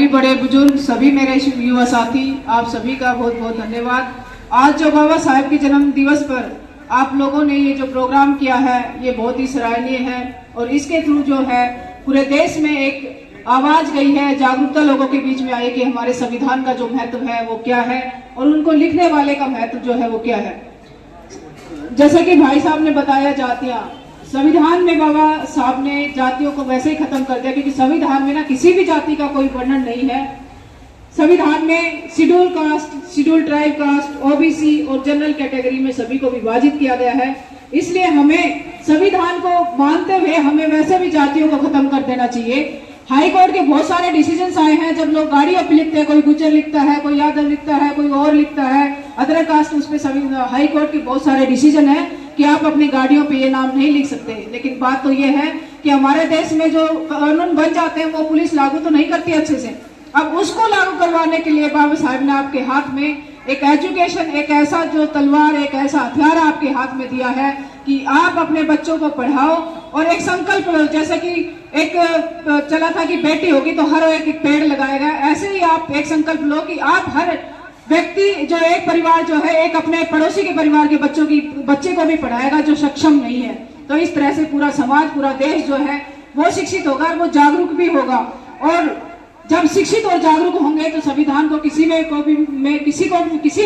सभी बड़े बुजुर्ग, सभी मेरे युवा साथी, आप सभी का बहुत बहुत धन्यवाद। आज जो बाबा साहेब के जन्म दिवस पर आप लोगों ने ये जो प्रोग्राम किया है ये बहुत ही सराहनीय है और इसके थ्रू जो है पूरे देश में एक आवाज गई है, जागरूकता लोगों के बीच में आई कि हमारे संविधान का जो महत्व है वो क्या है और उनको लिखने वाले का महत्व जो है वो क्या है। जैसे कि भाई साहब ने बताया, जातियां, संविधान में बाबा साहब ने जातियों को वैसे ही खत्म कर दिया क्योंकि संविधान में ना किसी भी जाति का कोई वर्णन नहीं है। संविधान में schedule caste, schedule tribe caste, OBC और जनरल कैटेगरी में सभी को विभाजित किया गया है। इसलिए हमें संविधान को मानते हुए हमें वैसे भी जातियों को खत्म कर देना चाहिए। हाई कोर्ट के बहुत सारे डिसीजंस आए हैं, जब लोग गाड़ियों पे लिखते हैं, कोई गुज्जर लिखता है, कोई यादव लिखता है, कोई और लिखता है, अदर कास्ट, उस पे सभी हाई कोर्ट के बहुत सारे डिसीजन है कि आप अपनी गाड़ियों पे ये नाम नहीं लिख सकते। लेकिन बात तो ये है कि हमारे देश में जो कानून बन जाते हैं वो पुलिस लागू तो नहीं करती अच्छे से। अब उसको लागू करवाने के लिए बाबा साहब ने आपके हाथ में एक एजुकेशन, एक ऐसा जो तलवार, एक ऐसा हथियार आपके हाथ में दिया है कि आप अपने बच्चों को पढ़ाओ और एक संकल्प लो। जैसे कि एक चला था कि बेटी होगी तो हर एक पेड़ लगाएगा, ऐसे ही आप एक संकल्प लो कि आप हर व्यक्ति जो एक परिवार जो है एक अपने पड़ोसी के परिवार के बच्चे को भी पढ़ाएगा जो सक्षम नहीं है। तो इस तरह से पूरा समाज, पूरा देश जो है वो शिक्षित होगा, वो जागरूक भी होगा। और जब शिक्षित और जागरूक होंगे तो संविधान को किसी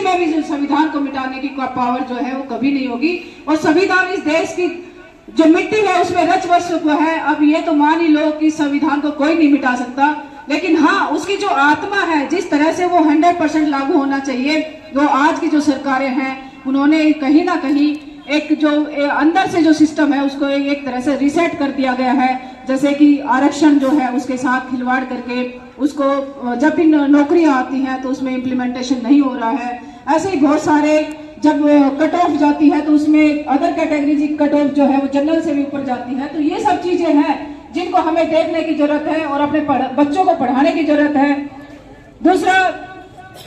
में भी जो संविधान को मिटाने की पावर जो है वो कभी नहीं होगी। और संविधान इस देश की जो मिट्टी है उसमें रच बस चुका है। अब ये तो मान ही लो कि संविधान को कोई नहीं मिटा सकता, लेकिन हाँ उसकी जो आत्मा है, जिस तरह से वो 100% लागू होना चाहिए, वो आज की जो सरकारें हैं उन्होंने कहीं ना कहीं एक जो अंदर से जो सिस्टम है उसको एक तरह से रिसेट कर दिया गया है। जैसे कि आरक्षण जो है उसके साथ खिलवाड़ करके उसको जब भी नौकरियां आती हैं तो उसमें इम्प्लीमेंटेशन नहीं हो रहा है। ऐसे ही बहुत सारे, जब कट ऑफ जाती है तो उसमें अदर कैटेगरी की कट ऑफ जो है वो जनरल से भी ऊपर जाती है। तो ये सब चीजें हैं जिनको हमें देखने की जरूरत है और अपने बच्चों को पढ़ाने की जरूरत है। दूसरा,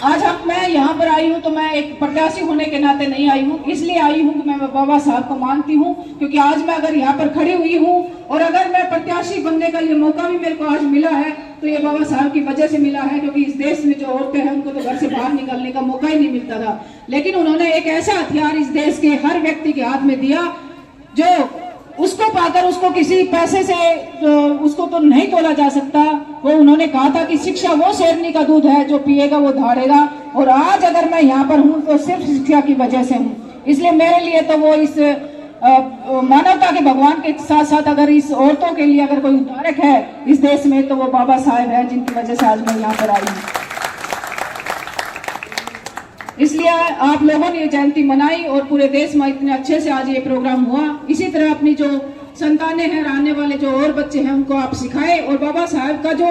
आज मैं यहाँ पर आई हूँ तो मैं एक प्रत्याशी होने के नाते नहीं आई हूँ, इसलिए आई हूँ कि मैं बाबा साहब को मानती हूँ। क्योंकि आज मैं अगर यहाँ पर खड़ी हुई हूँ और अगर मैं प्रत्याशी बनने का ये मौका भी मेरे को आज मिला है तो ये बाबा साहब की वजह से मिला है। क्योंकि इस देश में जो औरतें हैं उनको तो घर से बाहर निकलने का मौका ही नहीं मिलता था, लेकिन उन्होंने एक ऐसा हथियार इस देश के हर व्यक्ति के हाथ में दिया जो उसको पाकर उसको किसी पैसे से उसको तो नहीं तोला जा सकता। वो उन्होंने कहा था कि शिक्षा वो शेरनी का दूध है, जो पिएगा वो धाड़ेगा। और आज अगर मैं यहाँ पर हूँ तो सिर्फ शिक्षा की वजह से हूँ। इसलिए मेरे लिए तो वो इस मानवता के भगवान के साथ साथ अगर इस औरतों के लिए अगर कोई उद्धारक है इस देश में तो वो बाबा साहेब है, जिनकी वजह से आज मैं यहाँ पर आई हूँ। इसलिए आप लोगों ने ये जयंती मनाई और पूरे देश में इतने अच्छे से आज ये प्रोग्राम हुआ। इसी तरह अपनी जो संतानें हैं, आने वाले जो और बच्चे हैं उनको आप सिखाएं। और बाबा साहब का जो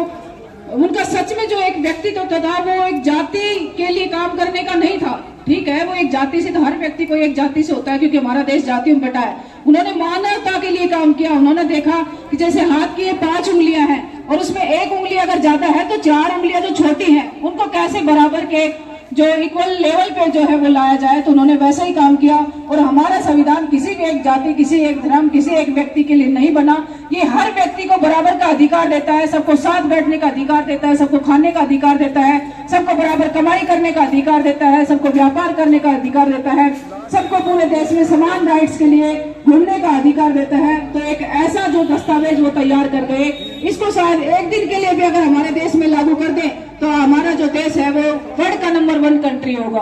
उनका सच में जो एक व्यक्तित्व था वो एक जाति के लिए काम करने का नहीं था। ठीक है, वो एक जाति से, तो हर व्यक्ति को एक जाति से होता है क्योंकि हमारा देश जातियों में बटा है। उन्होंने मानवता के लिए काम किया। उन्होंने देखा कि जैसे हाथ की ये 5 उंगलियां हैं और उसमें एक उंगली अगर ज्यादा है तो 4 उंगलियां जो छोटी हैं उनको कैसे बराबर के जो इक्वल लेवल पे जो है वो लाया जाए। तो उन्होंने वैसा ही काम किया। और हमारा संविधान किसी भी एक जाति, किसी एक धर्म, किसी एक व्यक्ति के लिए नहीं बना। ये हर व्यक्ति को बराबर का अधिकार देता है, सबको साथ बैठने का अधिकार देता है, सबको खाने का अधिकार देता है, सबको बराबर कमाई करने का अधिकार देता है, सबको व्यापार करने का अधिकार देता है, सबको पूरे देश में समान राइट्स के लिए घूमने का अधिकार देता है। तो एक ऐसा जो दस्तावेज वो तैयार कर गए, इसको शायद एक दिन के लिए भी अगर हमारे देश में लागू कर दें तो हमारा जो देश है वो वर्ल्ड का नंबर 1 कंट्री होगा।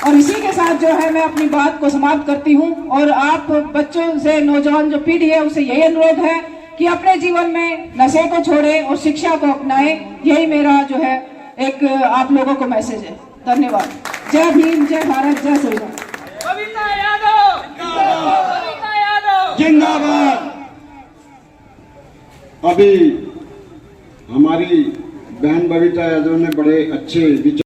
और इसी के साथ जो है मैं अपनी बात को समाप्त करती हूँ। और आप बच्चों से, नौजवान जो पीढ़ी है उससे यही अनुरोध है कि अपने जीवन में नशे को छोड़े और शिक्षा को अपनाएं। यही मेरा जो है एक आप लोगों को मैसेज है। धन्यवाद। जय भीम, जय भारत, जय संविधान। बबीता यादव जिंदाबाद। अभी हमारी बहन बबीता यादव ने बड़े अच्छे विचार